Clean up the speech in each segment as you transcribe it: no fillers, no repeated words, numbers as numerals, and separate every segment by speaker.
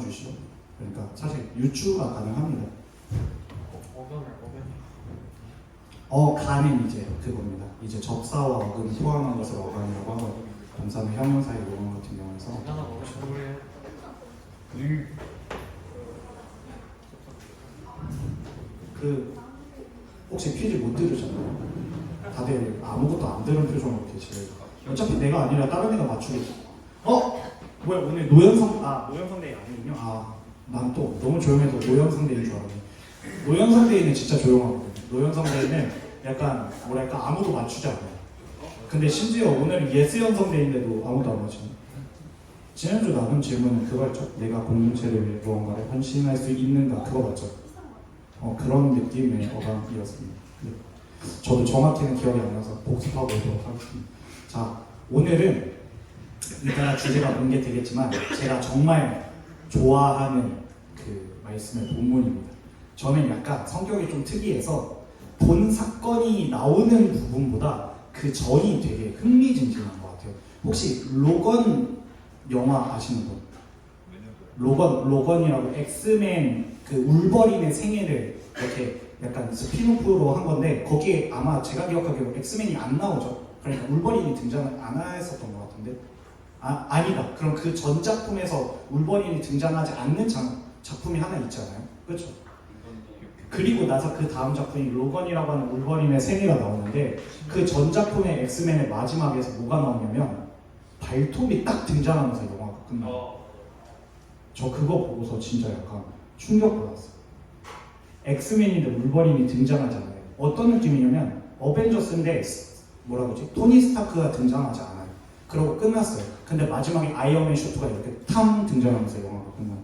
Speaker 1: 주시죠. 그러니까 사실 유추가 가능합니다. 어간은 이제 그겁니다. 이제 접사와 어근이 포함한 것을 어간이라고 하고, 검사는 형용사의 용어 같은 경우에서 그 혹시 퀴즈 못 들으셨나요? 다들 아무것도 안 들은 표정으로 계시네요. 어차피 내가 아니라 다른 애가 맞추겠지. 뭐야 오늘 노현성 데이 아니군요. 난 또 너무 조용해서 노현성 데이인 줄 알았네. 노현성 데이는 진짜 조용하거든요. 노현성 데이는 약간 뭐랄까 아무도 맞추지 않아요. 근데 심지어 오늘은 예스 현성 데이인데도 아무도 안 맞추네. 지난주 나눈 질문은 그거였죠. 내가 공동체를 위해 무언가를 헌신할 수 있는가, 그거 맞죠? 그런 느낌의 어감이었습니다. 네. 저도 정확히는 기억이 안 나서 복습하고 오도록 하겠습니다. 자, 오늘은 이따가 주제가 뭔게 되겠지만 제가 정말 좋아하는 그 말씀의 본문입니다. 저는 약간 성격이 좀 특이해서 본 사건이 나오는 부분보다 그 전이 되게 흥미진진한 것 같아요. 혹시 로건 영화 아시는 분? 로건이라고 엑스맨 그 울버린의 생애를 이렇게 약간 스피노프로 한 건데, 거기에 아마 제가 기억하기로 엑스맨이 안 나오죠. 그러니까 울버린이 등장을 안 했었던 것 같은데, 아니다. 그럼 그 전 작품에서 울버린이 등장하지 않는 작품이 하나 있잖아요. 그렇죠? 그리고 나서 그 다음 작품이 로건이라고 하는 울버린의 생애가 나오는데, 그 전 작품의 엑스맨의 마지막에서 뭐가 나오냐면 발톱이 딱 등장하면서 영화가 끝나요. 저 그거 보고서 진짜 약간 충격받았어요. 엑스맨인데 울버린이 등장하잖아요. 어떤 느낌이냐면 어벤져스인데 뭐라 그러지? 토니 스타크가 등장하지 않아요. 그러고 끝났어요. 근데 마지막에 아이언맨 슈트가 이렇게 탕 등장하면서 영화가 끝나요.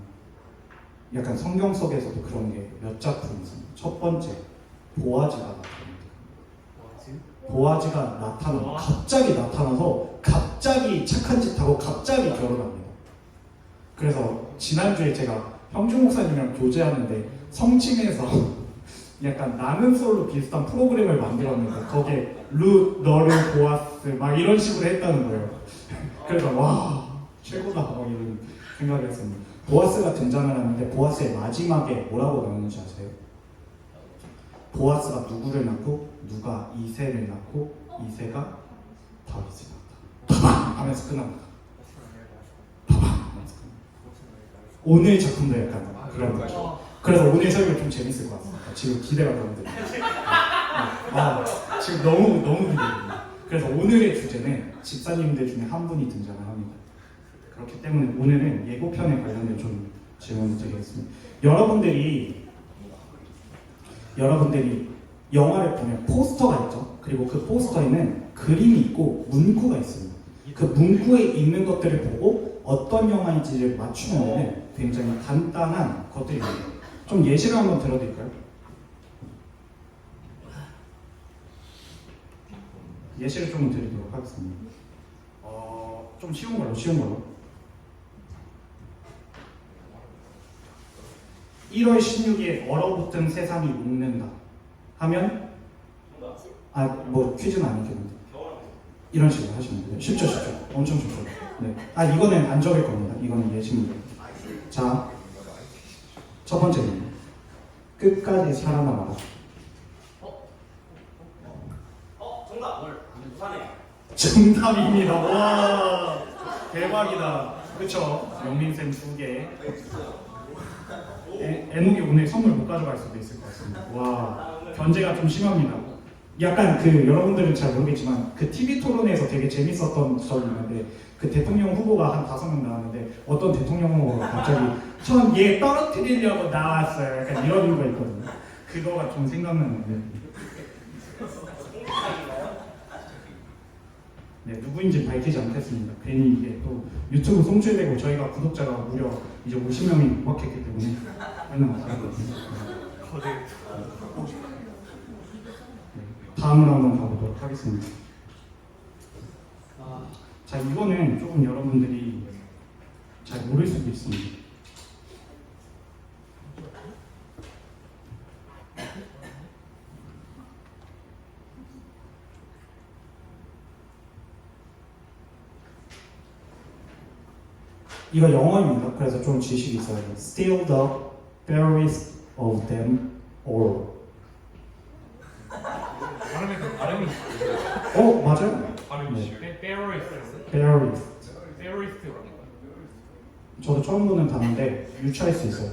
Speaker 1: 약간 성경 속에서도 그런 게 몇 작품 있습니다. 첫 번째, 보아지가 나타납니다. 보아지가 갑자기 나타나서 갑자기 착한 짓 하고 갑자기 결혼합니다. 그래서 지난주에 제가 형주 목사님이랑 교제하는데 성침에서 약간 나는 솔로 비슷한 프로그램을 만들었는데 거기에 너를 보아스 막 이런 식으로 했다는 거예요. 그래서 와 최고다 막 이런 생각을 했습니다. 보아스가 등장을 하는데 보아스의 마지막에 뭐라고 나오는지 아세요? 보아스가 누구를 낳고 누가 이새를 낳고 이새가 다윗을 낳다. 파방 하면서 끝납니다. 파방 하면서 끝납니다. 오늘 작품도 약간 그런 느낌. 그래서 오늘 설교 좀 재밌을 것 같습니다. 지금 기대가 너무 됩니다. 지금 너무 기대됩니다. 그래서 오늘의 주제는 집사님들 중에 한 분이 등장을 합니다. 그렇기 때문에 오늘은 예고편에 관련된 좀 질문을 드리겠습니다. 여러분들이 영화를 보면 포스터가 있죠. 그리고 그 포스터에는 그림이 있고 문구가 있습니다. 그 문구에 있는 것들을 보고 어떤 영화인지를 맞추면 굉장히 간단한 것들입니다. 좀 예시를 한번 들어드릴까요? 예시를 좀 드리도록 하겠습니다. 좀 쉬운 걸로. 1월 16일 얼어붙은 세상이 녹는다 하면 뭐 퀴즈는 아니겠는데 이런 식으로 하시면 돼요. 쉽죠. 엄청 쉽죠. 네. 이거는 안 적을 겁니다. 이거는 예시입니다. 자, 첫 번째는 끝까지 살아남아라. 정답입니다. 와 대박이다. 그쵸? 영민쌤 2개. 애목이 오늘 선물 못 가져갈 수도 있을 것 같습니다. 와 견제가 좀 심합니다. 약간 여러분들은 잘 모르겠지만 그 TV 토론에서 되게 재밌었던 적이 있는데, 그 대통령 후보가 한 5명 나왔는데 어떤 대통령 후보가 갑자기 전 얘 떨어뜨리려고 나왔어요. 약간 이런 거 있거든요. 그거가 좀 생각나는데. 네, 누구인지 밝히지 않겠습니다. 괜히 이게 또 유튜브 송출되고 저희가 구독자가 무려 이제 50명이 육박했기 때문에 얼마나 잘하거든요. 다음으로 한번 가보도록 하겠습니다. 자, 이거는 조금 여러분들이 잘 모를 수도 있습니다. 이거 영어입니다. 그래서 좀 지식이 있어야 돼요. Steal the fairest of them all.
Speaker 2: 발음이
Speaker 1: 맞아요.
Speaker 2: 발음이
Speaker 1: 네.
Speaker 2: 페어리스트
Speaker 1: fairest.
Speaker 2: 페어리스트라는
Speaker 1: 저도 처음 보는 단어인데 유추할 수 있어요.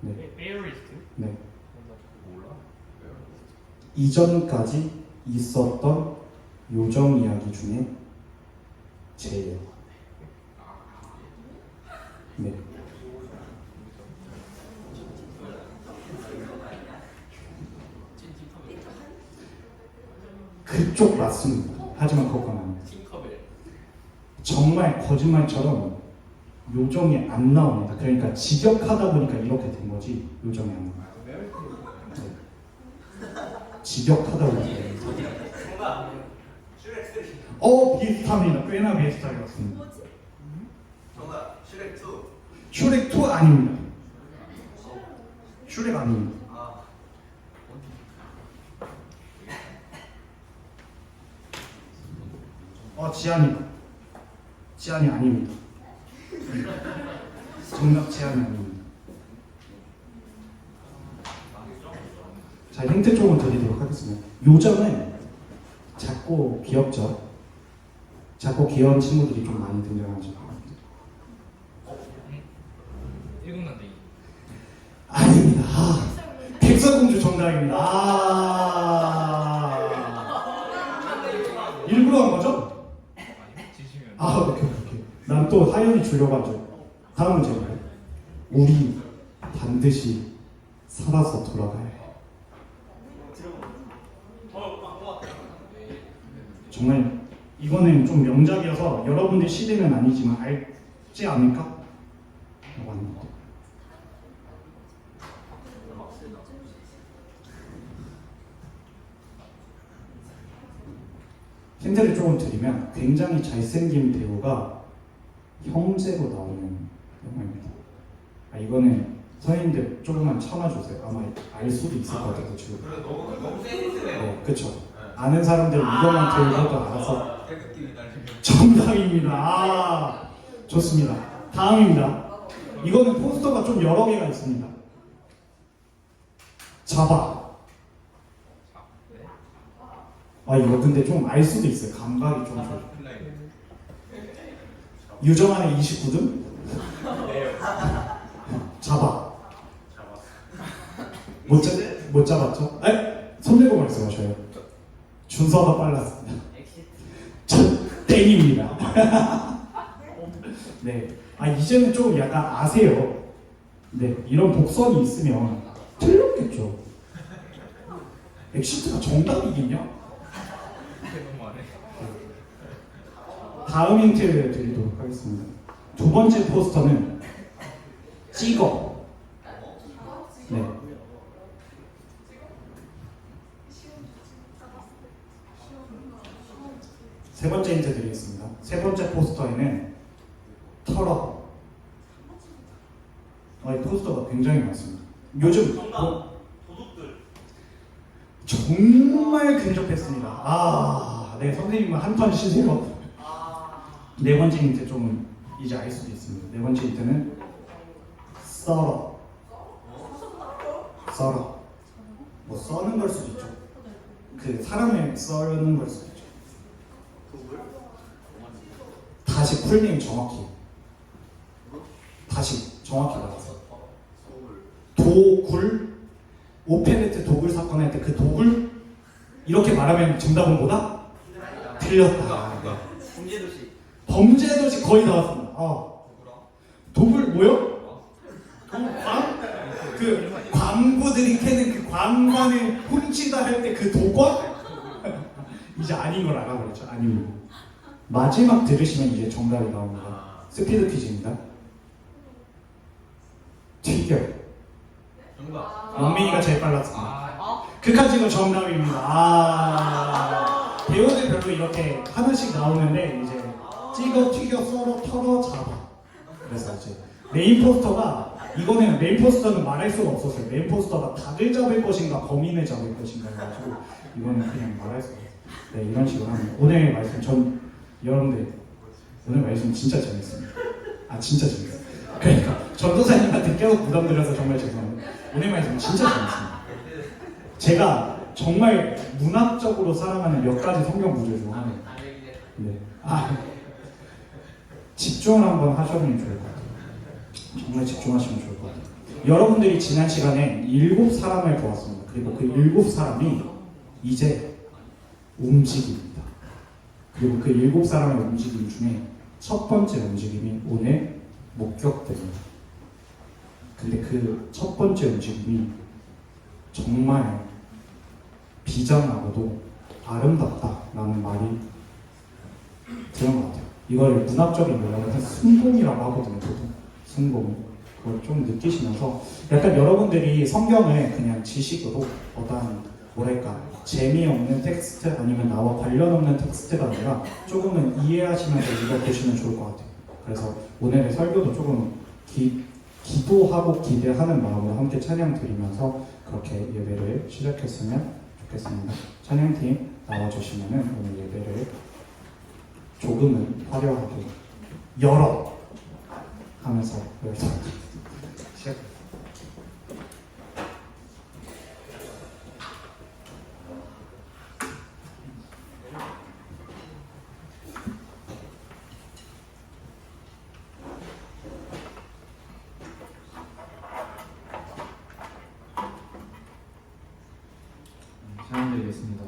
Speaker 1: 네.
Speaker 2: 페어리스트
Speaker 1: 네.
Speaker 2: 몰라?
Speaker 1: 이전까지 있었던 요정 이야기 중에 제일. 네. 그쪽 맞습니다. 하지만 그건 아닙니다. 정말 거짓말처럼 요정이 안 나옵니다. 그러니까 직역하다 보니까 이렇게 된 거지 요정이 안 나와요. 네. 직역하다 보니까. 비슷합니다. 꽤나 비슷하게 왔습니다.
Speaker 3: 정답 슈렉 2.
Speaker 1: 슈렉 2 아닙니다. 슈렉 아닙니다. 지안이 아닙니다. 정답 지안이 아닙니다. 자, 힌트 쪽을 드리도록 하겠습니다. 요정은 작고 귀엽죠. 작고 귀여운 친구들이 좀 많이 등장하죠.
Speaker 2: 일국난데기
Speaker 1: 아닙니다. 백설공주 정답입니다. 일부러 한 거죠?
Speaker 2: 아니 지시면
Speaker 1: 오케이. 난 또 하연이 주려고 하죠. 다음 문제입니다. 우리 반드시 살아서 돌아가야 해. 정말 이거는 좀 명작이어서 여러분들 시대는 아니지만 알지 않을까? 라고 합니다. 힌트를 조금 드리면 굉장히 잘생긴 배우가 형제로 나오는 영화입니다. 이거는 선생님들 조금만 참아주세요. 아마 알 수도 있을 것 같아요. 지금.
Speaker 3: 그래 너무 센 힌트네요.
Speaker 1: 네, 그쵸. 아는 사람들은 이것만 들고도 알아서
Speaker 3: 태극기 날리면.
Speaker 1: 정답입니다. 좋습니다. 다음입니다. 이거는 포스터가 좀 여러 개가 있습니다. 잡아. 이거 근데 좀 알 수도 있어요. 감각이 좀 좋아요. 유정안의 29등? 잡아. 못 잡았죠? 손 들고 말씀하셔요. 준서가 빨랐습니다. 땡입니다. 네. 이제는 좀 약간 아세요. 네. 이런 복선이 있으면 틀렸겠죠. 엑시트가 정답이겠냐?
Speaker 2: 너무하네.
Speaker 1: 다음 힌트 드리도록 하겠습니다. 두 번째 포스터는 찍어. 네. 세 번째 힌트 드리겠습니다. 세 번째 포스터에는 털어. 이 포스터가 굉장히 많습니다. 요즘
Speaker 3: 도둑들.
Speaker 1: 정말 근접했습니다. 네, 선생님은 한 턴 쉬세요. 네 번째 힌트 좀 이제 알 수도 있습니다. 네 번째 힌트는 썰어. 썰어. 뭐 써는 걸 수도 있죠. 그 사람을 썰는 걸 수도 있죠. 다시 풀네임 정확히. 다시 정확히 말해서. 도굴. 오페레트 도굴 사건 할 때 그 도굴 이렇게 말하면 정답은 뭐다? 틀렸다. 범죄도시 거의 다 왔습니다. 도굴 뭐요? 도광? 그 광부들이 캐는 그 광관을 훔치다 할 때 그 도광? 이제 아닌 걸 알아버렸죠. 아닙니다. 마지막 들으시면 이제 정답이 나옵니다. 스피드 퀴즈입니다. 튀겨.
Speaker 3: 정답.
Speaker 1: 영민이가 제일 빨랐습니다. 극한 직업 정답입니다. 배우들 별로 이렇게 하나씩 나오는데 이제 찍어, 튀겨, 썰어, 털어, 잡아. 그래서 이제 메인 포스터가 이거는 메인 포스터는 말할 수가 없었어요. 메인 포스터가 닭을 잡을 것인가 범인을 잡을 것인가 해가지고 이거는 그냥 말할 수가 없어요. 네, 이런 식으로 합니다. 오늘 말씀 여러분들 오늘 말씀 진짜 재밌습니다. 아 진짜 재밌어요. 그러니까 전도사님한테 계속 부담드려서 정말 죄송합니다. 은혜만이 진짜 재밌습니다. 제가 정말 문학적으로 사랑하는 몇 가지 성경 구절 중 하나. 네. 집중을 한번 하셔보면 좋을 것 같아요. 정말 집중하시면 좋을 것 같아요. 여러분들이 지난 시간에 7사람을 보았습니다. 그리고 그 7사람이 이제 움직입니다. 그리고 그 7사람의 움직임 중에 첫 번째 움직임이 오늘 목격됩니다. 근데 그 첫 번째 움직임이 정말 비장하고도 아름답다라는 말이 들은 것 같아요. 이걸 문학적인 면에서 순봉이라고 하거든요. 보통 순봉. 그걸 좀 느끼시면서 약간 여러분들이 성경을 그냥 지식으로 어떤 뭐랄까 재미없는 텍스트 아니면 나와 관련 없는 텍스트가 아니라 조금은 이해하시면서 읽어보시면 좋을 것 같아요. 그래서 오늘의 설교도 조금 기도하고 기대하는 마음으로 함께 찬양 드리면서 그렇게 예배를 시작했으면 좋겠습니다. 찬양팀 나와주시면은 오늘 예배를 조금은 화려하게 열어 하면서 시작. 찬양드리겠습니다.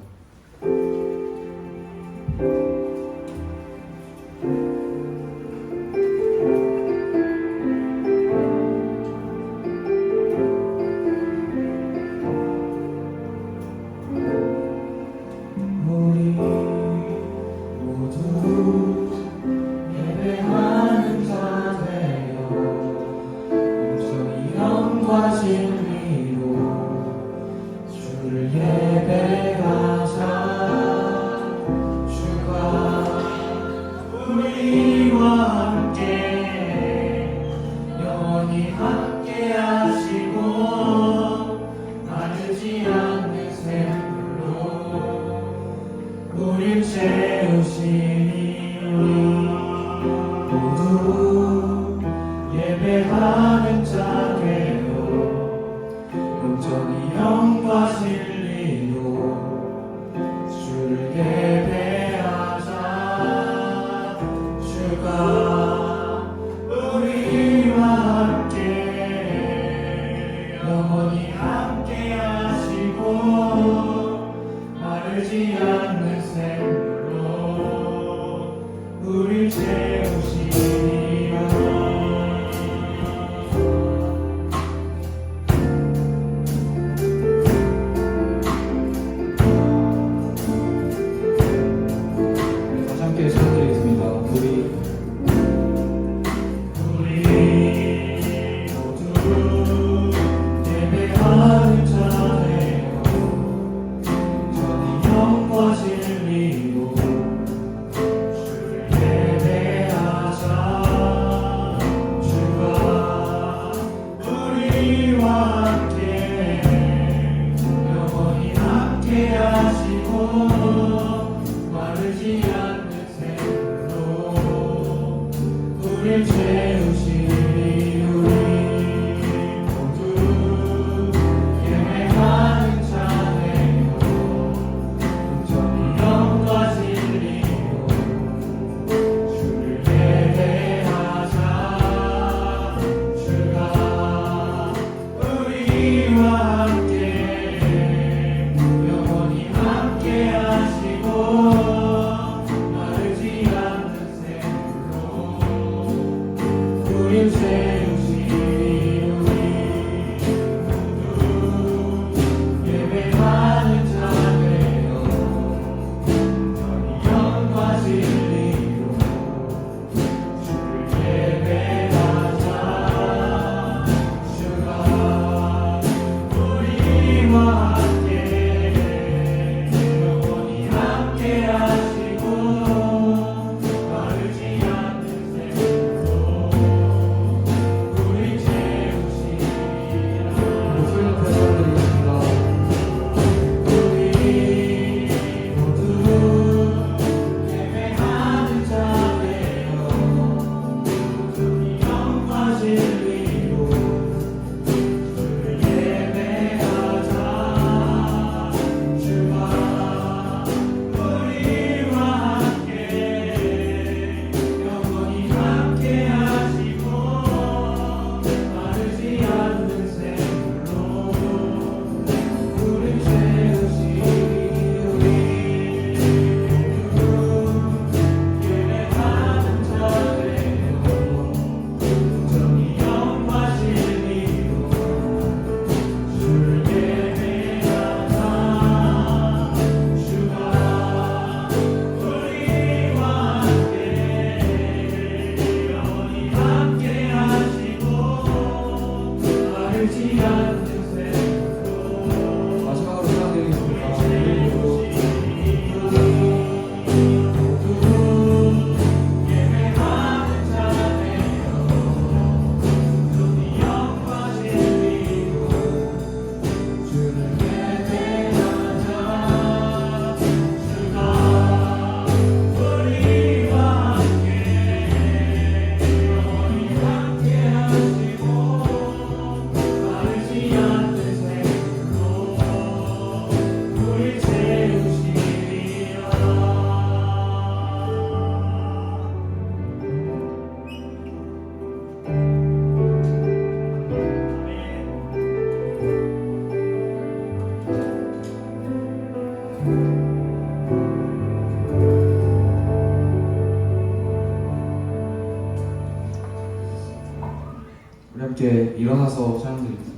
Speaker 4: 네, 일어나서 찬양드리겠습니다.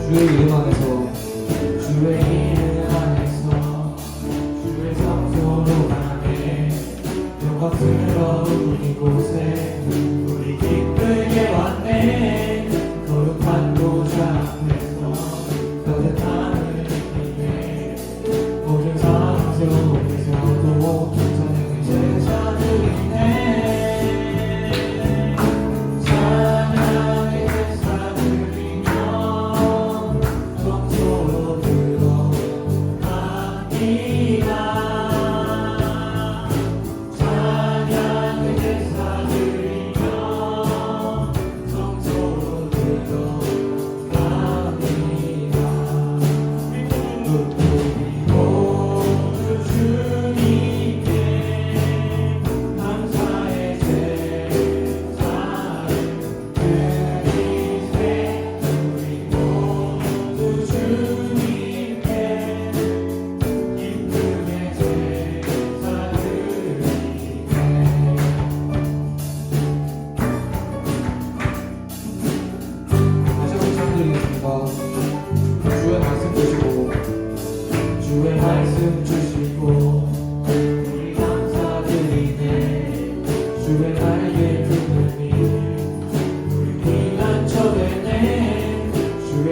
Speaker 4: 주의 이름 안에서 주의 이름 안에서 주의 성소로 가네 영광스러운 이곳에 우리 기쁘게 왔네 거룩한 보좌 앞에서 따뜻함을 느끼네 모든 상황 속에서도 찬양의 제사 드리네 찬양의 제사 드리며 성소로 들어갑니다 찬양의 제사 드리며 성소로 들어갑니다 우리 모두 주님께 감사의 제사를 드리세 우리 모두 주님께 기쁨의 제사 드리세 다시 한번 찬양드리겠습니다. 주의 말씀 주시고 주의 말씀 주시고 우리 감사드리네 주의 날개 드느니 우리 피난처되네 주의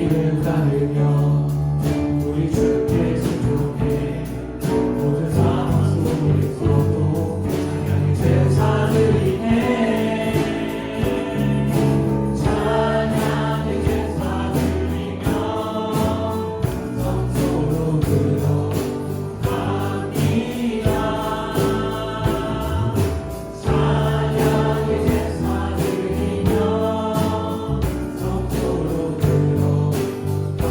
Speaker 4: 이름 따르며 우리 주께 순종해 모든 상황 속에서도 찬양의 제사 드리네 찬양의 제사 드리며 성소로 들어갑니다 찬양의 제사 드리며 성소로 들어갑니다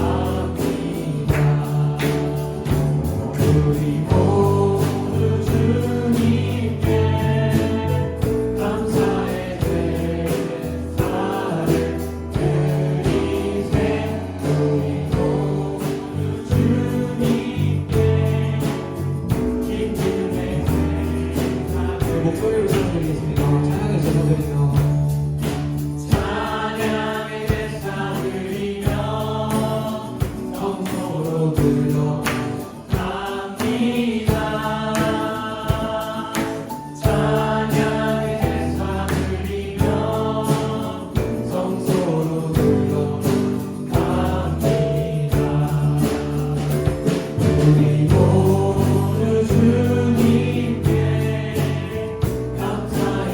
Speaker 4: 우리 모두 주님께 감사의 제사를 드리세 우리 모두 주님께 기쁨의 제사를 목소리로 찬양드리겠습니다. 찬양의 제사 드리며 찬양의 제사 드리며 성소로 들어갑니다 찬양의 제사 드리며 성소로 들어갑니다 우리 모두 주님께 감사의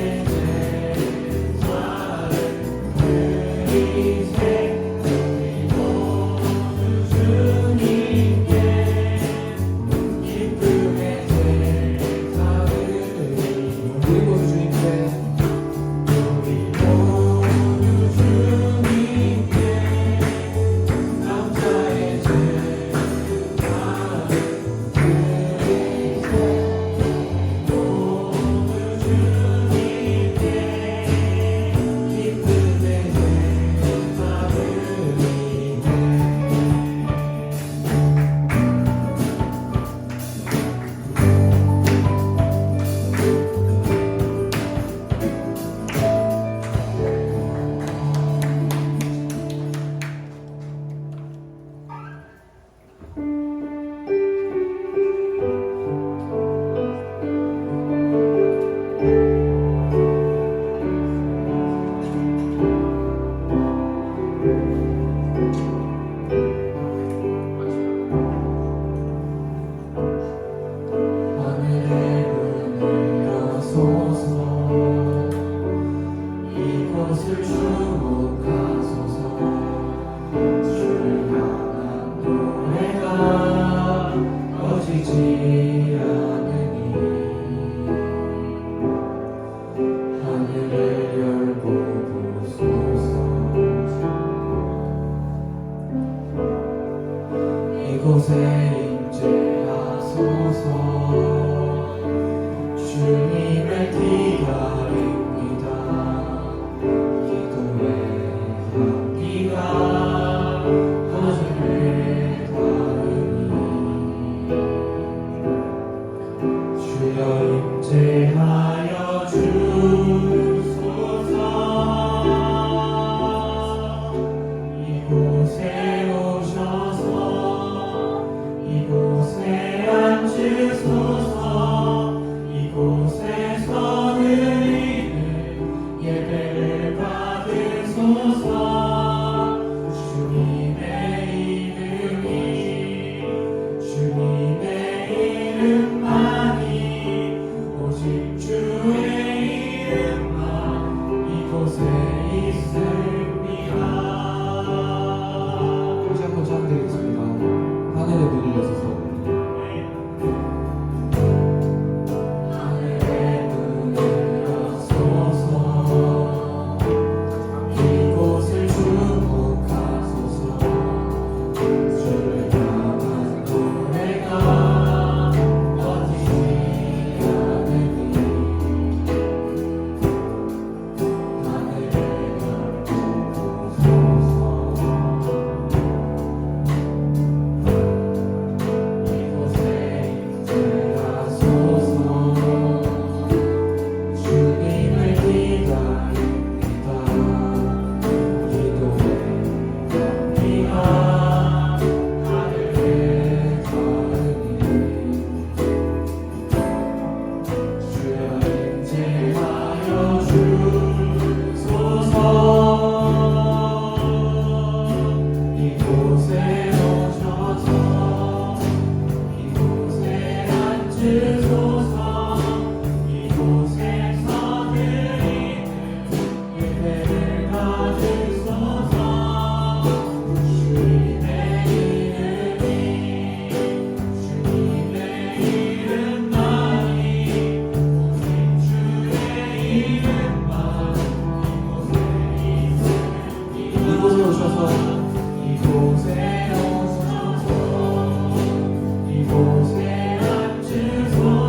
Speaker 4: 주님을 기다립니다. 기도의 향기가 하늘을 닿으니 주여 임재하여 주소서. 이곳에 오셔서 이곳에 앉으소서. 이곳에서 드리는 예배를 받으소서. 주님의 이름이 주님의 이름만이 오직 주의 이름만 이곳에 있습니다. 다시 한번 찬양드리겠습니다. 하늘의 문을 여소서. 하늘의 문을 여소서. 이곳을 주목하소서. 주를 향한 노래가 어디지 않으니 하늘을 열어보소서. 이곳에 임재하소서. 주님을 기다립니다. 기도의 향기가 하늘에 닿으니 주여 임재하여 주소서. 이곳에 오셔서 이곳에 앉으소서. 이곳에서 드리는 예배를 받으소서. 주님의 이름이 주님의 이름만이 오직 주의 이름만 이곳에 오셔서 이곳에 오셔서 이곳에 앉으소서.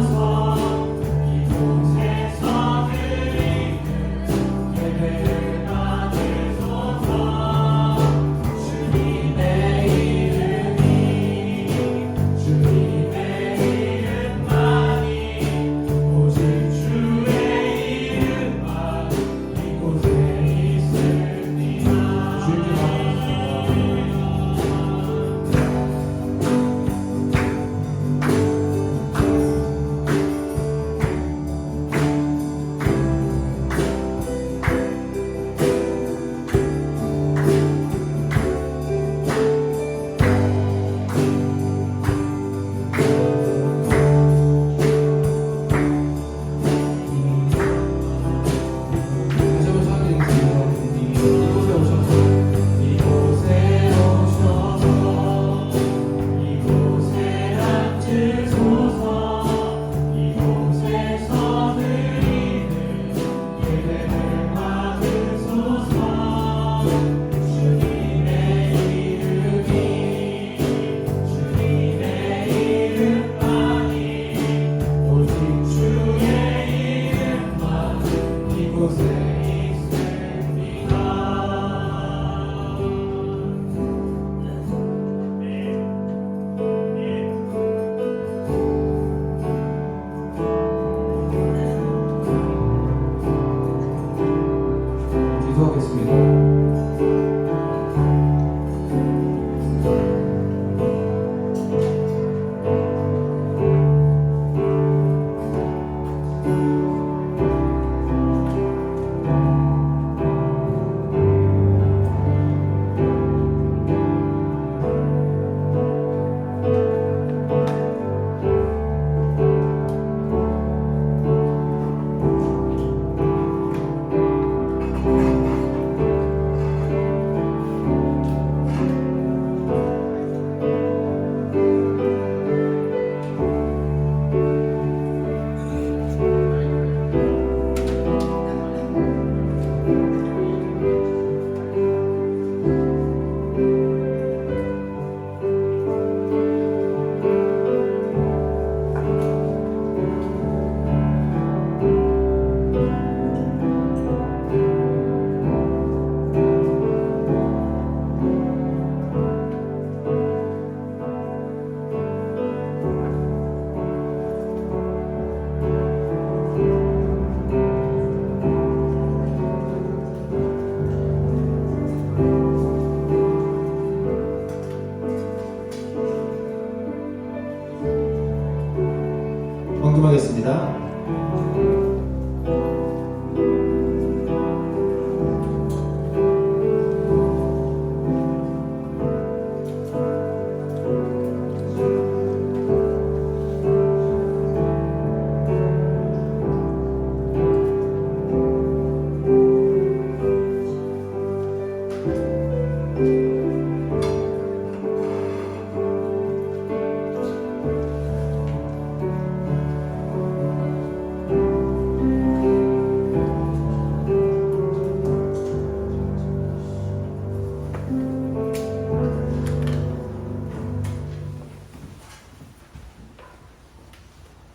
Speaker 5: 헌금하겠습니다.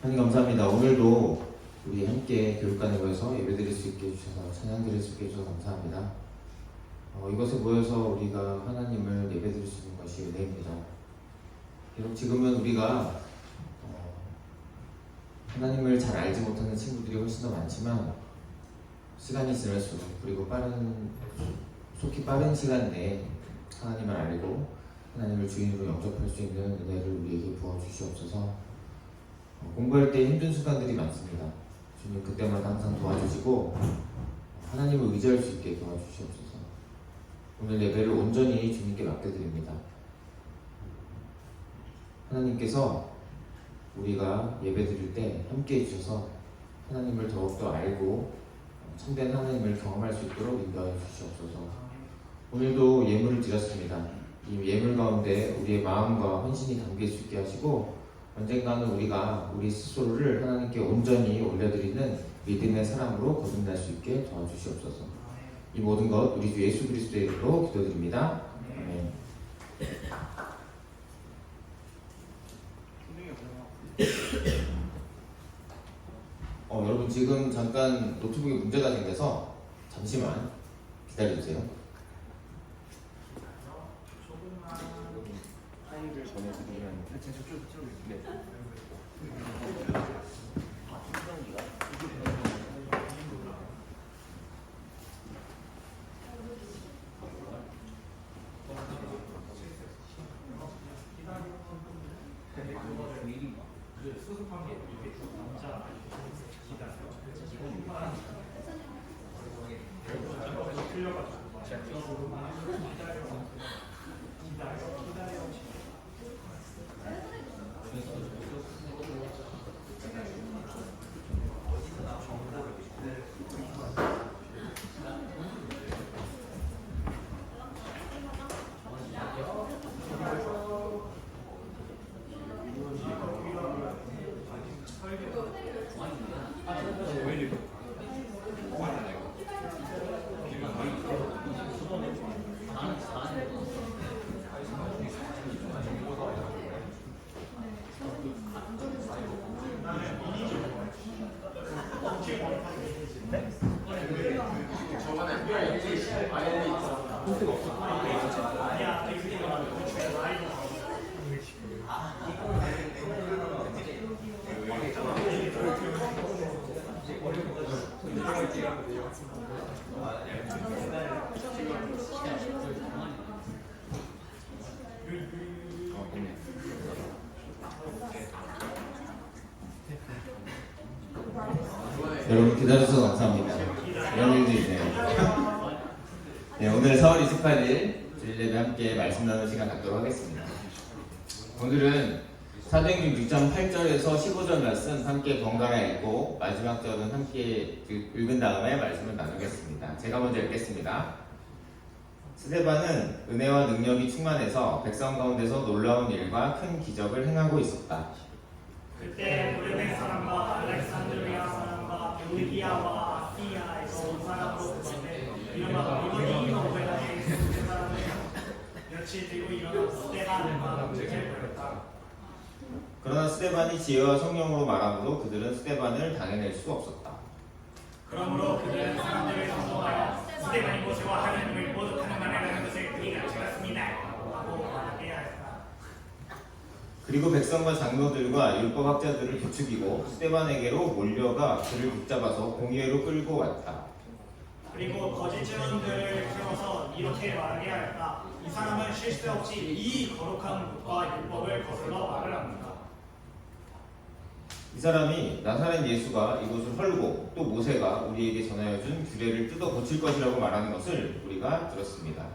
Speaker 5: 하나님 감사합니다. 오늘도 우리 함께 교육관에 모여서 예배드릴 수 있게 해주셔서 찬양 드릴 수 있게 해주셔서 감사합니다. 이것에 모여서 우리가 하나님을 예배드릴 수 있는 것이 은혜입니다. 비록 지금은 우리가 하나님을 잘 알지 못하는 친구들이 훨씬 더 많지만 시간이 지날수록 그리고 속히 빠른 시간 내에 하나님을 알고 하나님을 주인으로 영접할 수 있는 은혜를 우리에게 부어주시옵소서. 공부할 때 힘든 순간들이 많습니다. 주님 그때마다 항상 도와주시고 하나님을 의지할 수 있게 도와주시옵소서. 오늘 예배를 온전히 주님께 맡겨드립니다. 하나님께서 우리가 예배드릴 때 함께 해주셔서 하나님을 더욱더 알고 참된 하나님을 경험할 수 있도록 인도하여 주시옵소서. 오늘도 예물을 드렸습니다. 이 예물 가운데 우리의 마음과 헌신이 담길 수 있게 하시고 언젠가는 우리가 우리 스스로를 하나님께 온전히 올려드리는 믿음의 사람으로 거듭날 수 있게 도와주시옵소서. 이 모든 것 우리 주 예수 그리스도의 이름으로 기도드립니다. 아멘. 여러분 지금 잠깐 노트북에 문제가 생겨서 잠시만 기다려주세요.
Speaker 2: 파일을 전해드리면 네.
Speaker 5: 여러분 기다려주셔서 감사합니다. 이런 일도 있네요. 네, 오늘 4월 28일 주일 예배 함께 말씀 나누는 시간 갖도록 하겠습니다. 오늘은 사도행전 6장 8절에서 15절 말씀 함께 번갈아 읽고 마지막 절은 함께 읽은 다음에 말씀을 나누겠습니다. 제가 먼저 읽겠습니다. 스데반은 은혜와 능력이 충만해서 백성 가운데서 놀라운 일과 큰 기적을 행하고 있었다.
Speaker 6: 그때 고레네 사람과 알렉산드리아 사람과 루디아와 아시아에서 온 사람도 그런데 이른바 이번이 노베라에 있는 사람을 며칠 뒤로 일어나 스데반과 문제를 벌였다.
Speaker 5: 그러나 스데반이 지혜와 성령으로 말하므로 그들은 스데반을 당해낼 수 없었다.
Speaker 6: 그러므로 그들은 사람들을 선동하여 스데반이 모세와 하나님을 모두 탄핵하라는 것을 그리가 찍었습니다 하고 말하게 하였다.
Speaker 5: 그리고 백성과 장로들과 율법학자들을 부추기고 스데반에게로 몰려가 그를 붙잡아서 공의회로 끌고 왔다.
Speaker 6: 그리고 거짓 증언들을 세워서 이렇게 말하게 하였다. 이 사람은 실수 없이 이 거룩한 것과 율법을 거슬러 말을 합니다.
Speaker 5: 이 사람이 나사렛 예수가 이곳을 헐고 또 모세가 우리에게 전하여 준 규례를 뜯어 고칠 것이라고 말하는 것을 우리가 들었습니다.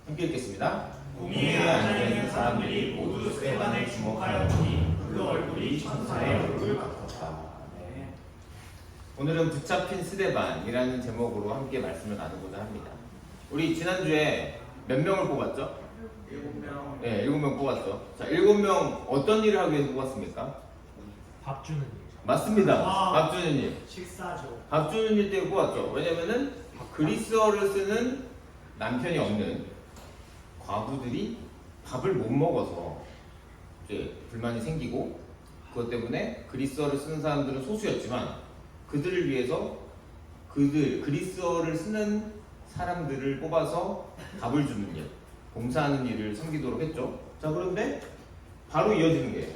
Speaker 5: 함께 읽겠습니다.
Speaker 6: 공의에 앉아있는 사람들이 모두 스데반을 주목하여 보니 그 얼굴이 천사의 얼굴 같았다.
Speaker 5: 네. 오늘은 붙잡힌 스데반이라는 제목으로 함께 말씀을 나누고자 합니다. 우리 지난주에 몇 명을 뽑았죠?
Speaker 6: 7명.
Speaker 5: 네, 7명 뽑았죠. 자, 7명 어떤 일을 하기 위해서 뽑았습니까?
Speaker 4: 밥 주는 일.
Speaker 5: 맞습니다.
Speaker 6: 와.
Speaker 5: 밥 주는 일.
Speaker 6: 식사죠.
Speaker 5: 밥 주는 일 때문에 뽑았죠. 왜냐면은 그리스어를 쓰는 남편이 없는 과부들이 밥을 못 먹어서 이제 불만이 생기고, 그것 때문에 그리스어를 쓰는 사람들은 소수였지만 그들을 위해서 그리스어를 쓰는 사람들을 뽑아서 밥을 주는 일, 봉사하는 일을 섬기도록 했죠. 자, 그런데 바로 이어지는 게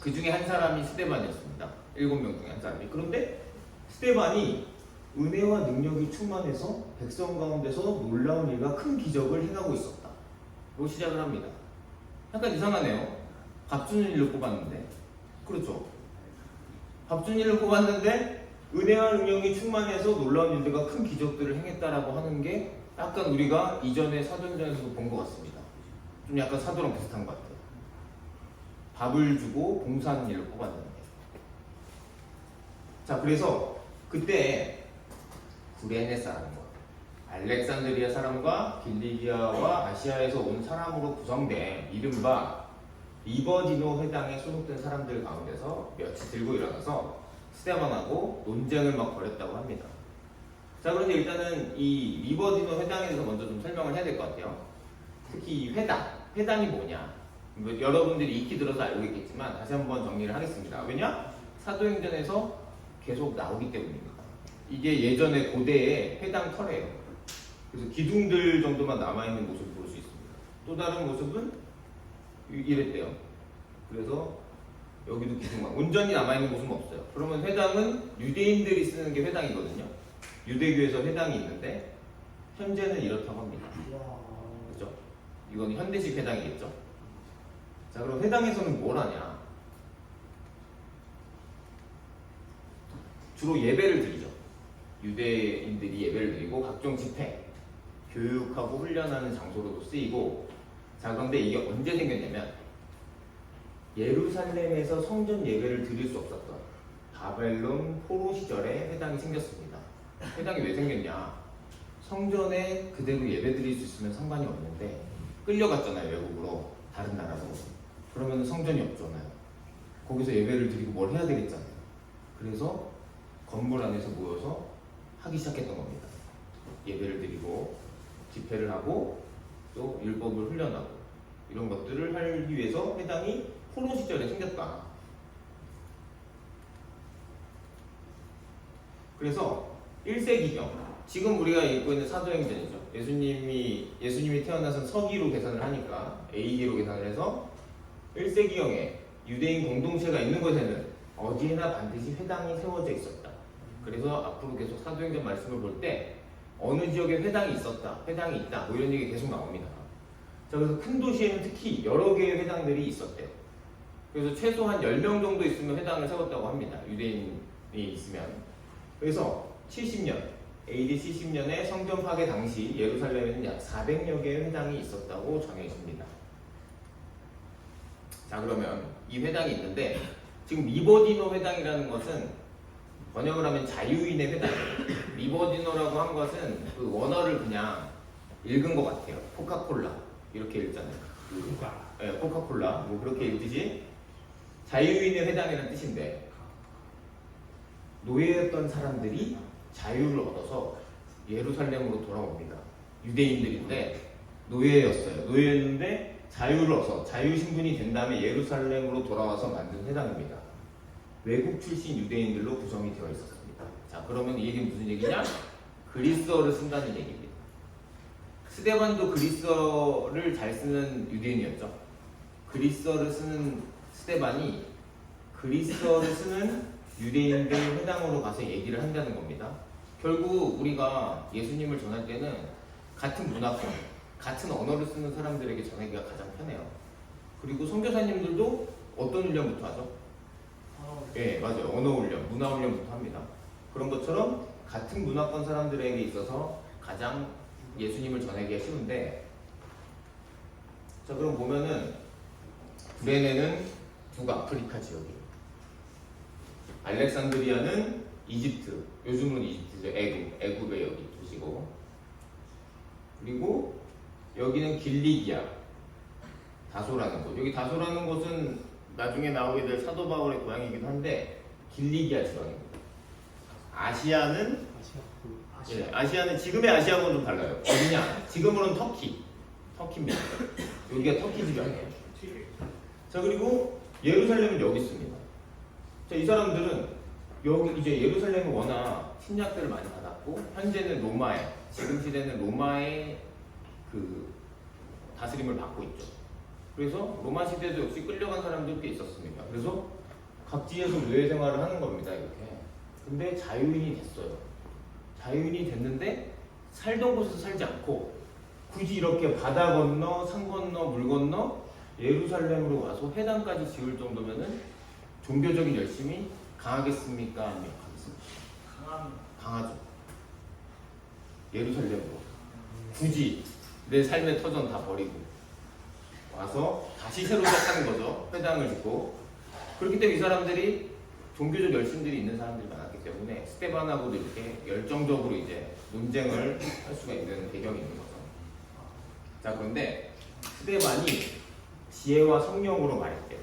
Speaker 5: 그 중에 한 사람이 스데반이었습니다. 7명 중에 한 사람이. 그런데 스데반이 은혜와 능력이 충만해서 백성 가운데서 놀라운 일과 큰 기적을 행하고 있었다. 로 시작을 합니다. 약간 이상하네요. 밥 주는 일로 뽑았는데. 그렇죠. 밥 주는 일로 뽑았는데 은혜와 능력이 충만해서 놀라운 일들과 큰 기적들을 행했다라고 하는 게 약간 우리가 이전에 사도행전에서도 본 것 같습니다. 좀 약간 사도랑 비슷한 것 같아요. 밥을 주고 봉사하는 일을 뽑았는데. 자, 그래서 그때 구레네 사람과 알렉산드리아 사람과 길리기아와 아시아에서 온 사람으로 구성된 이른바 리버디노 회당에 소속된 사람들 가운데서 몇이 들고 일어나서 스데반하고 논쟁을 막 벌였다고 합니다. 자, 그런데 일단은 이 리버디노 회당에 대해서 먼저 좀 설명을 해야 될 것 같아요. 특히 이 회당이 뭐냐? 뭐 여러분들이 익히 들어서 알고 있겠지만 다시 한번 정리를 하겠습니다. 왜냐? 사도행전에서 계속 나오기 때문입니다. 이게 예전에 고대의 회당 터래예요. 그래서 기둥들 정도만 남아있는 모습을 볼 수 있습니다. 또 다른 모습은 이랬대요. 그래서 여기도 기둥만 온전히 남아있는 모습은 없어요. 그러면 회당은 유대인들이 쓰는 게 회당이거든요. 유대교에서 회당이 있는데 현재는 이렇다고 합니다. 그렇죠? 이건 현대식 회당이겠죠. 자, 그럼 회당에서는 뭘 하냐? 주로 예배를 드리죠. 유대인들이 예배를 드리고 각종 집회, 교육하고 훈련하는 장소로도 쓰이고. 자, 그런데 이게 언제 생겼냐면 예루살렘에서 성전 예배를 드릴 수 없었던 바벨론 포로 시절에 회당이 생겼습니다. 회당이 왜 생겼냐? 성전에 그대로 예배 드릴 수 있으면 상관이 없는데 끌려갔잖아요, 외국으로, 다른 나라로. 그러면 성전이 없잖아요. 거기서 예배를 드리고 뭘 해야 되겠잖아요. 그래서 건물 안에서 모여서 하기 시작했던 겁니다. 예배를 드리고 집회를 하고 또 율법을 훈련하고 이런 것들을 하기 위해서 회당이 포로 시절에 생겼다. 그래서 1세기경, 지금 우리가 읽고 있는 사도행전이죠. 예수님이 태어나선 서기로 계산을 하니까 AD로 계산을 해서 1세기경에 유대인 공동체가 있는 곳에는 어디에나 반드시 회당이 세워져 있었다. 그래서 앞으로 계속 사도행전 말씀을 볼 때 어느 지역에 회당이 있었다, 회당이 있다, 뭐 이런 얘기 계속 나옵니다. 자, 그래서 큰 도시에는 특히 여러 개의 회당들이 있었대요. 그래서 최소한 10명 정도 있으면 회당을 세웠다고 합니다. 유대인이 있으면. 그래서 70년, AD 70년에 성전 파괴 당시 예루살렘에는 약 400여 개의 회당이 있었다고 전해 있습니다. 자, 그러면 이 회당이 있는데 지금 리버디노 회당이라는 것은 번역을 하면 자유인의 회당이에요. 리버디노라고 한 것은 그 원어를 그냥 읽은 것 같아요. 코카콜라 이렇게 읽잖아요. 네, 코카콜라 뭐 그렇게 읽듯이 자유인의 회당이라는 뜻인데, 노예였던 사람들이 자유를 얻어서 예루살렘으로 돌아옵니다. 유대인들인데 노예였어요. 노예였는데 자유를 얻어서 자유 신분이 된 다음에 예루살렘으로 돌아와서 만든 회당입니다. 외국 출신 유대인들로 구성이 되어 있었습니다. 자, 그러면 이 얘기는 무슨 얘기냐? 그리스어를 쓴다는 얘기입니다. 스데반도 그리스어를 잘 쓰는 유대인이었죠. 그리스어를 쓰는 스데반이 그리스어를 쓰는 유대인들 회당으로 가서 얘기를 한다는 겁니다. 결국 우리가 예수님을 전할 때는 같은 문화권, 같은 언어를 쓰는 사람들에게 전하기가 가장 편해요. 그리고 선교사님들도 어떤 훈련부터 하죠? 예, 맞아요. 언어 훈련, 문화 훈련부터 합니다. 그런 것처럼 같은 문화권 사람들에게 있어서 가장 예수님을 전하기가 쉬운데, 자, 그럼 보면은 구레네는 북아프리카 지역이에요. 알렉산드리아는 이집트, 요즘은 이집트죠. 애굽의 여기 도시고, 그리고 여기는 길리기아, 다소라는 곳. 여기 다소라는 곳은 나중에 나오게 될 사도 바울의 고향이기도 한데 길리기아 지방입니다. 아시아는 아시아는 지금의 아시아하고는 좀 달라요. 어디냐? 지금으로는 터키입니다. 여기가 터키 지방이에요. 자, 그리고 예루살렘은 여기 있습니다. 자, 이 사람들은 여기 이제 예루살렘은 워낙 침략들을 많이 받았고 현재는 로마의, 지금 시대는 로마의 그 다스림을 받고 있죠. 그래서 로마 시대도 역시 끌려간 사람들 꽤 있었습니다. 그래서 각지에서 노예 생활을 하는 겁니다, 이렇게. 근데 자유인이 됐어요. 자유인이 됐는데 살던 곳에서 살지 않고 굳이 이렇게 바다 건너, 산 건너, 물 건너 예루살렘으로 와서 회당까지 지을 정도면은 종교적인 열심이 강하겠습니까? 아니면 강하겠습니까? 강하죠. 예루살렘으로 굳이 내 삶의 터전 다 버리고 와서 다시 새로 시작하는 거죠. 회당을 짓고. 그렇기 때문에 이 사람들이 종교적 열심들이 있는 사람들이 많았기 때문에 스테반하고도 이렇게 열정적으로 이제 논쟁을 할 수가 있는 배경이 있는 거죠. 자, 그런데 스테반이 지혜와 성령으로 말했대요.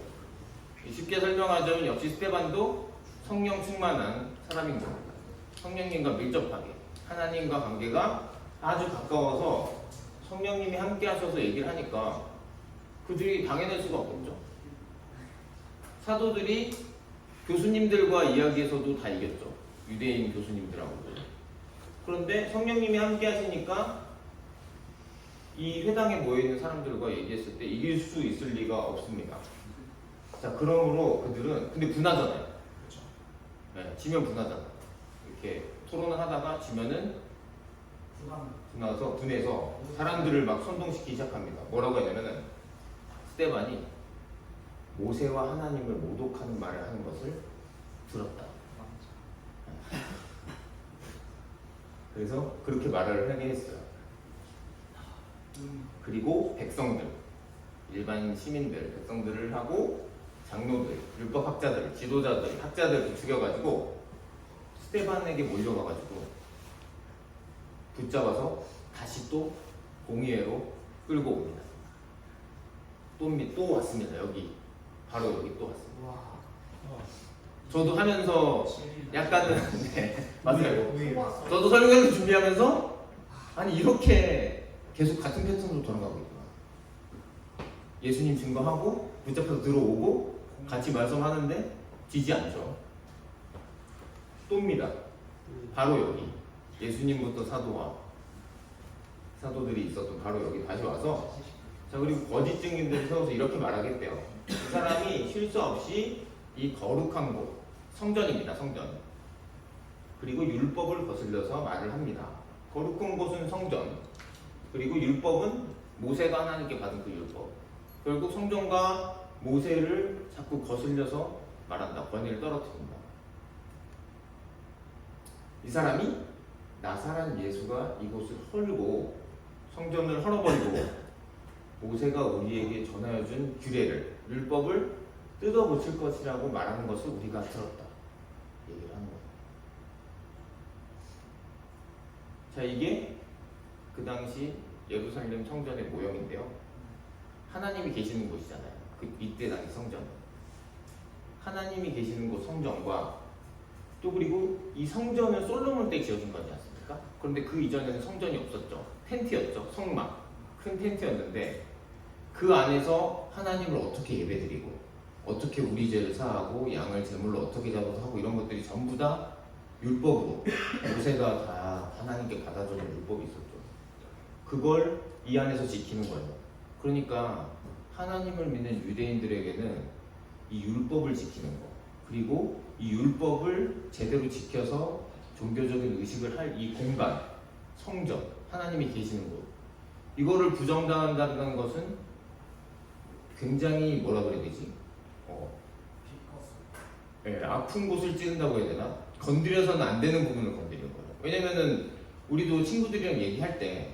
Speaker 5: 쉽게 설명하자면 역시 스테반도 성령 충만한 사람인 겁니다. 성령님과 밀접하게 하나님과 관계가 아주 가까워서 성령님이 함께 하셔서 얘기를 하니까 그들이 당해낼 수가 없겠죠. 사도들이 교수님들과 이야기에서도 다 이겼죠. 유대인 교수님들하고도. 그런데 성령님이 함께 하시니까 이 회당에 모여있는 사람들과 얘기했을 때 이길 수 있을 리가 없습니다. 자, 그러므로 그들은 근데 분하잖아요. 네, 지면 분하잖아. 이렇게 토론을 하다가 지면은 분해서 사람들을 막 선동시키기 시작합니다. 뭐라고 하냐면은 스테반이 모세와 하나님을 모독하는 말을 하는 것을 들었다. 그래서 그렇게 말을 하게 했어요. 그리고 백성들, 일반 시민들, 백성들을 하고 장로들, 율법학자들, 지도자들, 학자들 죽여가지고 스테반에게 몰려가가지고 붙잡아서 다시 또 공의회로 끌고 옵니다. 또 왔습니다. 여기 바로 여기 또 왔습니다. 저도 하면서 약간은 네, 맞아요. 저도 설명을 준비하면서 아니 이렇게 계속 같은 패턴으로 돌아가고 있구나. 예수님 증거하고 붙잡혀서 들어오고 같이 말씀하는데 지지 않죠. 또입니다. 바로 여기 예수님부터 사도들이 있었던 바로 여기 다시 와서 자, 그리고 거짓 증인들을 세워서 이렇게 말하겠대요. 이 사람이 실수 없이 이 거룩한 곳, 성전입니다. 성전. 그리고 율법을 거슬려서 말을 합니다. 거룩한 곳은 성전. 그리고 율법은 모세가 하나님께 받은 그 율법. 결국 성전과 모세를 자꾸 거슬려서 말한다. 권위를 떨어뜨린다. 이 사람이 나사란 예수가 이곳을 헐고 성전을 헐어버리고 모세가 우리에게 전하여준 규례를, 율법을 뜯어고칠 것이라고 말하는 것을 우리가 들었다. 얘기를 하는 거예요. 자, 이게 그 당시 예루살렘 성전의 모형인데요. 하나님이 계시는 곳이잖아요. 이때 당시 성전. 하나님이 계시는 곳 성전과 또 그리고 이 성전은 솔로몬 때 지어진 거지 않습니까? 그런데 그 이전에는 성전이 없었죠. 텐트였죠. 성막. 큰 텐트였는데 그 안에서 하나님을 어떻게 예배드리고 어떻게 우리 죄를 사하고 양을 제물로 어떻게 잡아서 하고 이런 것들이 전부 다 율법으로 모세가 다 하나님께 받아주는 율법이 있었죠. 그걸 이 안에서 지키는 거예요. 그러니까 하나님을 믿는 유대인들에게는 이 율법을 지키는 거 그리고 이 율법을 제대로 지켜서 종교적인 의식을 할 이 공간, 성전, 하나님이 계시는 곳 이거를 부정당한다는 것은 굉장히 뭐라 그래야 되지? 아픈 곳을 찌른다고 해야 되나? 건드려서는 안 되는 부분을 건드리는 거예요. 왜냐면은 우리도 친구들이랑 얘기할 때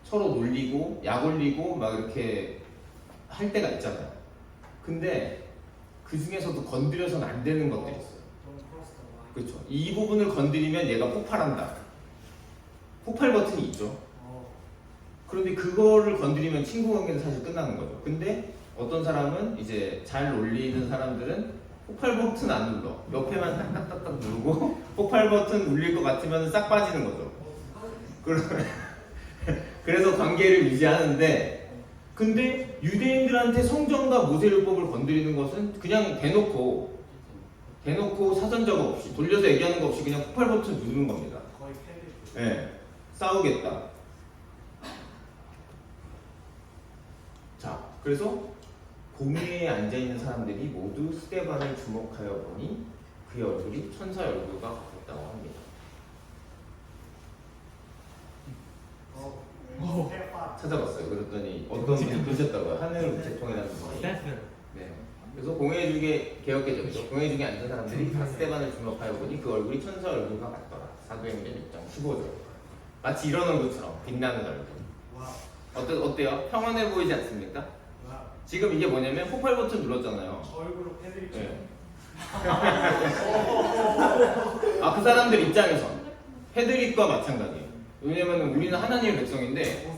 Speaker 5: 서로 놀리고 약 올리고 막 이렇게 할 때가 있잖아요. 근데 그 중에서도 건드려서는 안 되는 것들이 있어요. 그렇죠. 이 부분을 건드리면 얘가 폭발한다. 폭발 버튼이 있죠. 그런데 그거를 건드리면 친구 관계는 사실 끝나는 거죠. 근데 어떤 사람은 이제 잘 놀리는 사람들은 폭발 버튼 안 눌러. 옆에만 딱딱딱딱 누르고 폭발 버튼 눌릴 것 같으면 싹 빠지는 거죠. 그래서 관계를 유지하는데, 근데 유대인들한테 성전과 모세율법을 건드리는 것은 그냥 대놓고 사전 작업 없이 돌려서 얘기하는 거 없이 그냥 폭발 버튼 누르는 겁니다.
Speaker 6: 거의 패드.
Speaker 5: 네, 싸우겠다. 자, 그래서 공회에 앉아있는 사람들이 모두 스데반을 주목하여 보니 그의 얼굴이 천사의 얼굴과 같았다고 합니다. 찾아봤어요. 그랬더니 어떤 분이 그러셨다고요. 하늘 재통이라는 분이. 네. 그래서 공회중에 개혁개정이죠. 공회중에 앉은 사람들이 다 스데반을 주목하여 보니 그 얼굴이 천사 얼굴과 같더라. 사도행전 6장 15절. 마치 이런 얼굴처럼 빛나는 얼굴. 어때요? 평안해 보이지 않습니까? 지금 이게 뭐냐면 폭발 버튼 눌렀잖아요.
Speaker 6: 얼굴로 패드립.
Speaker 5: 네. 그 사람들 입장에서 패드립과 마찬가지예요. 왜냐면 우리는 하나님의 백성인데,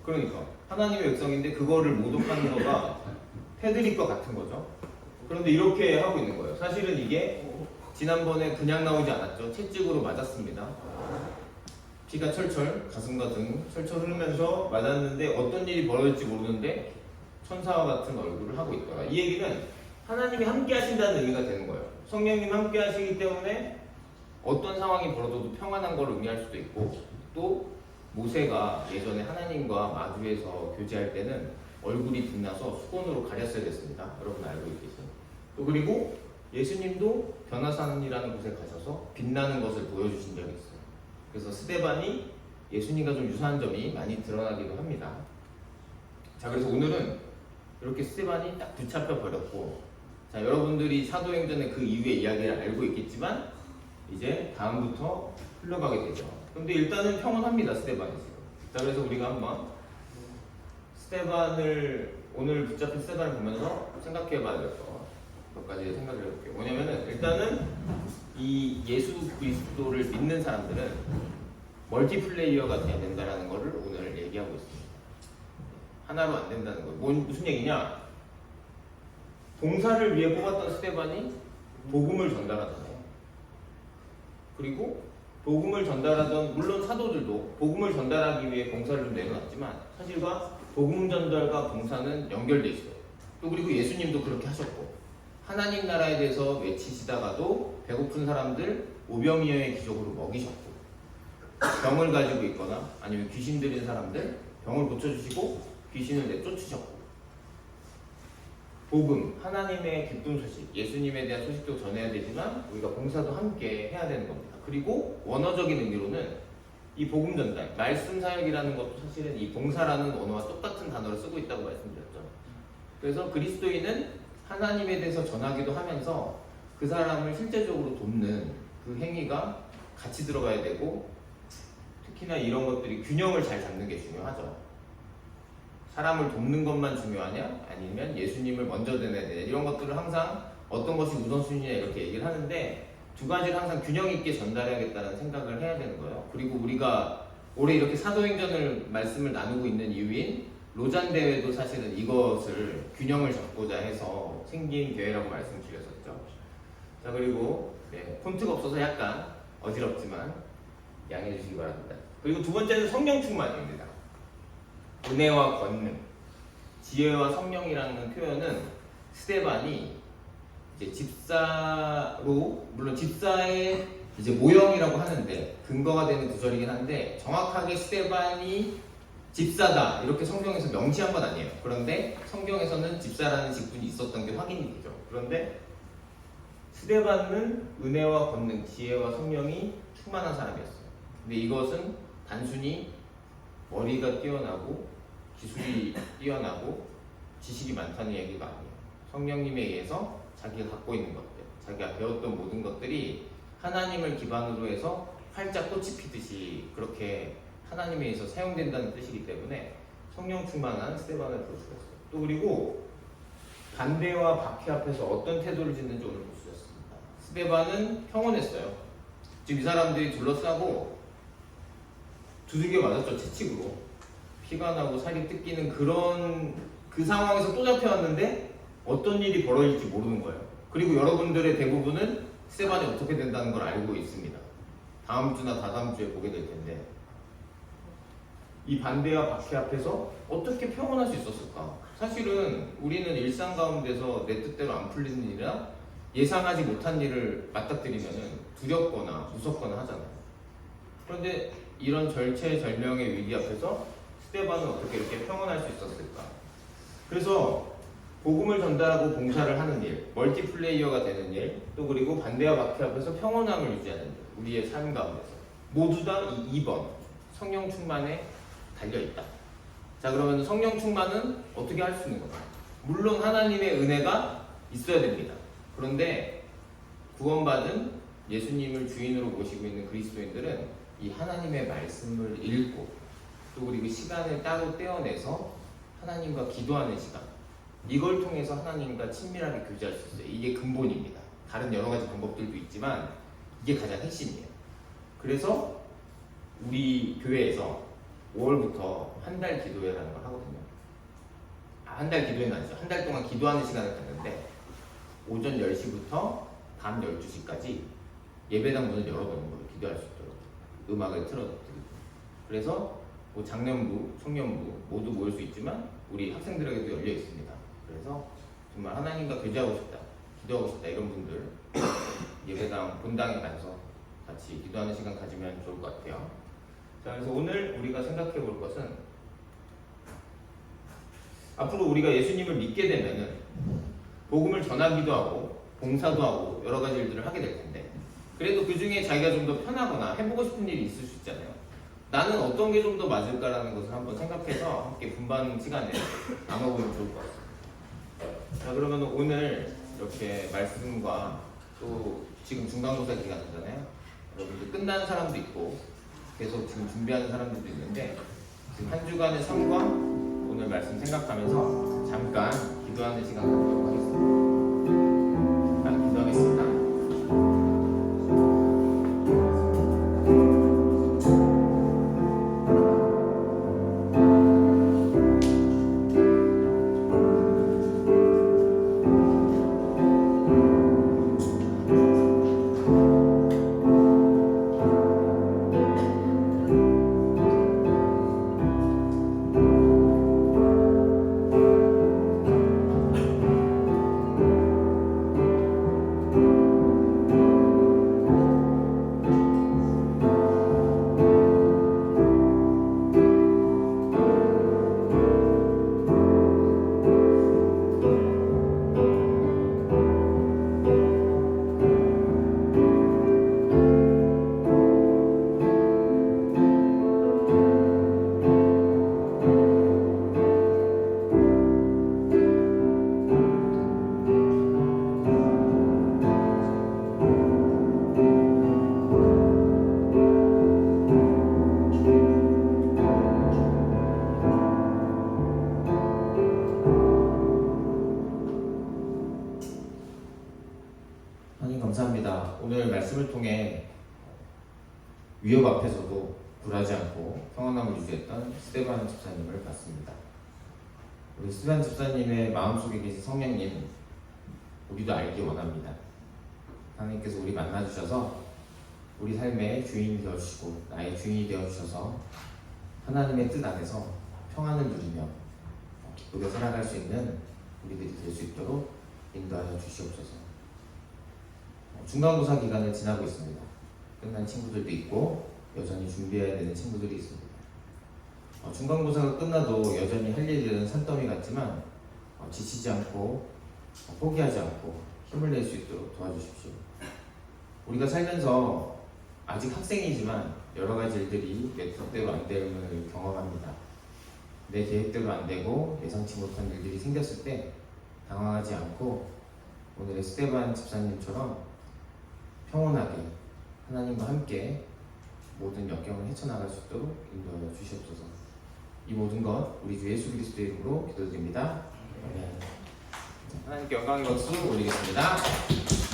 Speaker 5: 그러니까 하나님의 백성인데 그거를 모독하는 거가 패드립과 같은 거죠. 그런데 이렇게 하고 있는 거예요. 사실은 이게 지난번에 그냥 나오지 않았죠. 채찍으로 맞았습니다. 피가 철철, 가슴과 등 철철 흐르면서 맞았는데 어떤 일이 벌어질지 모르는데 천사와 같은 얼굴을 하고 있더라. 이 얘기는 하나님이 함께 하신다는 의미가 되는 거예요. 성령님 함께 하시기 때문에 어떤 상황이 벌어져도 평안한 걸 의미할 수도 있고, 또 모세가 예전에 하나님과 마주해서 교제할 때는 얼굴이 빛나서 수건으로 가렸어야 됐습니다. 여러분 알고 있겠죠? 또 그리고 예수님도 변화산이라는 곳에 가셔서 빛나는 것을 보여주신 적이 있어요. 그래서 스데반이 예수님과 좀 유사한 점이 많이 드러나기도 합니다. 자, 그래서 오늘은 이렇게 스데반이 딱 붙잡혀 버렸고, 자, 여러분들이 사도행전의 그 이후의 이야기를 알고 있겠지만 이제 다음부터 흘러가게 되죠. 근데 일단은 평온합니다, 스데반이 지금. 자, 그래서 우리가 한번 오늘 붙잡힌 스데반을 보면서 생각해 봐야 될 몇 가지 생각을 해볼게요. 뭐냐면은 일단은 이 예수 그리스도를 믿는 사람들은 멀티플레이어가 돼야 된다는 것을 오늘 얘기하고 있습니다. 하나로 안 된다는 거예요. 무슨 얘기냐? 봉사를 위해 뽑았던 스데반이 복음을 전달하잖아요. 그리고 복음을 전달하던, 물론 사도들도 복음을 전달하기 위해 봉사를 좀 내려놨지만 사실과 복음 전달과 봉사는 연결돼 있어요. 또 그리고 예수님도 그렇게 하셨고, 하나님 나라에 대해서 외치시다가도 배고픈 사람들 오병이어의 기적으로 먹이셨고, 병을 가지고 있거나 아니면 귀신 들린 사람들 병을 고쳐주시고 귀신을 내쫓으셨고, 복음, 하나님의 기쁜 소식, 예수님에 대한 소식도 전해야 되지만 우리가 봉사도 함께 해야 되는 겁니다. 그리고 원어적인 의미로는 이 복음 전달, 말씀 사역이라는 것도 사실은 이 봉사라는 언어와 똑같은 단어를 쓰고 있다고 말씀드렸죠. 그래서 그리스도인은 하나님에 대해서 전하기도 하면서 그 사람을 실제적으로 돕는 그 행위가 같이 들어가야 되고, 특히나 이런 것들이 균형을 잘 잡는 게 중요하죠. 사람을 돕는 것만 중요하냐? 아니면 예수님을 먼저 드내야 되냐? 이런 것들을 항상 어떤 것이 우선순위냐 이렇게 얘기를 하는데, 두 가지를 항상 균형 있게 전달해야겠다는 생각을 해야 되는 거예요. 그리고 우리가 올해 이렇게 사도행전을 말씀을 나누고 있는 이유인 로잔 대회도 사실은 이것을 균형을 잡고자 해서 생긴 대회라고 말씀드렸었죠. 자, 그리고 폰트가 없어서 약간 어지럽지만 양해해 주시기 바랍니다. 그리고 두 번째는 성령 충만입니다. 은혜와 권능, 지혜와 성령이라는 표현은 스데반이 이제 집사로, 물론 집사의 이제 모형이라고 하는데 근거가 되는 구절이긴 한데, 정확하게 스데반이 집사다 이렇게 성경에서 명시한 건 아니에요. 그런데 성경에서는 집사라는 직분이 있었던 게 확인이 되죠. 그런데 스데반은 은혜와 권능, 지혜와 성령이 충만한 사람이었어요. 근데 이것은 단순히 머리가 뛰어나고 기술이 뛰어나고 지식이 많다는 얘기가 아니에요. 성령님에 의해서 자기가 갖고 있는 것들, 자기가 배웠던 모든 것들이 하나님을 기반으로 해서 활짝 꽃이 피듯이 그렇게 하나님에 의해서 사용된다는 뜻이기 때문에 성령 충만한 스데반을 볼 수가 있어요. 또 그리고 반대와 박해 앞에서 어떤 태도를 짓는지 오늘 볼 수 있습니다. 스데반은 평온했어요. 지금 이 사람들이 둘러싸고 두들겨 맞았죠. 채찍으로. 피가 나고 살이 뜯기는 그런 그 상황에서 또 잡혀왔는데 어떤 일이 벌어질지 모르는 거예요. 그리고 여러분들의 대부분은 스데반이 어떻게 된다는 걸 알고 있습니다. 다음 주나 다다음 주에 보게 될 텐데 이 반대와 박해 앞에서 어떻게 평온할 수 있었을까? 사실은 우리는 일상 가운데서 내 뜻대로 안 풀리는 일이나 예상하지 못한 일을 맞닥뜨리면 두렵거나 무섭거나 하잖아요. 그런데 이런 절체절명의 위기 앞에서 스데반은 어떻게 이렇게 평온할 수 있었을까? 그래서 복음을 전달하고 봉사를 하는 일, 멀티플레이어가 되는 일, 또 그리고 반대와 박해 앞에서 평온함을 유지하는 일, 우리의 삶 가운데서 모두 다 이 2번 성령 충만에 달려있다. 자, 그러면 성령 충만은 어떻게 할 수 있는 건가요? 물론 하나님의 은혜가 있어야 됩니다. 그런데 구원받은 예수님을 주인으로 모시고 있는 그리스도인들은 이 하나님의 말씀을 읽고 또 그리고 시간을 따로 떼어내서 하나님과 기도하는 시간, 이걸 통해서 하나님과 친밀하게 교제할 수 있어요. 이게 근본입니다. 다른 여러 가지 방법들도 있지만 이게 가장 핵심이에요. 그래서 우리 교회에서 5월부터 한 달 기도회라는 걸 하거든요. 한 달 기도회는 아니죠. 한 달 동안 기도하는 시간을 갖는데 오전 10시부터 밤 12시까지 예배당 문을 열어놓는 거예요. 기도할 수 있도록 음악을 틀어드리고. 그래서 뭐 장년부, 청년부 모두 모일 수 있지만 우리 학생들에게도 열려 있습니다. 그래서 정말 하나님과 교제하고 싶다, 기도하고 싶다 이런 분들 예배당 본당에 가서 같이 기도하는 시간 가지면 좋을 것 같아요. 자, 그래서 오늘 우리가 생각해 볼 것은 앞으로 우리가 예수님을 믿게 되면은 복음을 전하기도 하고 봉사도 하고 여러 가지 일들을 하게 될 텐데 그래도 그 중에 자기가 좀 더 편하거나 해보고 싶은 일이 있을 수 있잖아요. 나는 어떤 게 좀 더 맞을까라는 것을 한번 생각해서 함께 분반 시간에 나눠보면 좋을 것 같습니다. 자, 그러면 오늘 이렇게 말씀과 또 지금 중간고사 기간이잖아요. 여러분들 끝난 사람도 있고 계속 지금 준비하는 사람들도 있는데 지금 한 주간의 삶과 오늘 말씀 생각하면서 잠깐 기도하는 시간 갖도록 하겠습니다. 자, 기도하겠습니다. 하나님 감사합니다. 오늘 말씀을 통해 위협 앞에서도 굴하지 않고 평안함을 유지했던 스데반 집사님을 봤습니다. 우리 스데반 집사님의 마음속에 계신 성령님 우리도 알기 원합니다. 하나님께서 우리 만나주셔서 우리 삶의 주인이 되어주시고 나의 주인이 되어주셔서 하나님의 뜻 안에서 평안을 누리며 기쁘게 살아갈 수 있는 우리들이 될 수 있도록 인도하여 주시옵소서. 중간고사 기간을 지나고 있습니다. 끝난 친구들도 있고 여전히 준비해야 되는 친구들이 있습니다. 중간고사가 끝나도 여전히 할 일은 산더미 같지만 지치지 않고 포기하지 않고 힘을 낼 수 있도록 도와주십시오. 우리가 살면서 아직 학생이지만 여러 가지 일들이 내 뜻대로 안 됨을 경험합니다. 내 계획대로 안 되고 예상치 못한 일들이 생겼을 때 당황하지 않고 오늘 에스테반 집사님처럼 평온하게 하나님과 함께 모든 역경을 헤쳐나갈 수 있도록 인도하여 주시옵소서. 이 모든 것 우리 주 예수 그리스도의 이름으로 기도드립니다. 아멘. 하나님께 영광의 박수 올리겠습니다.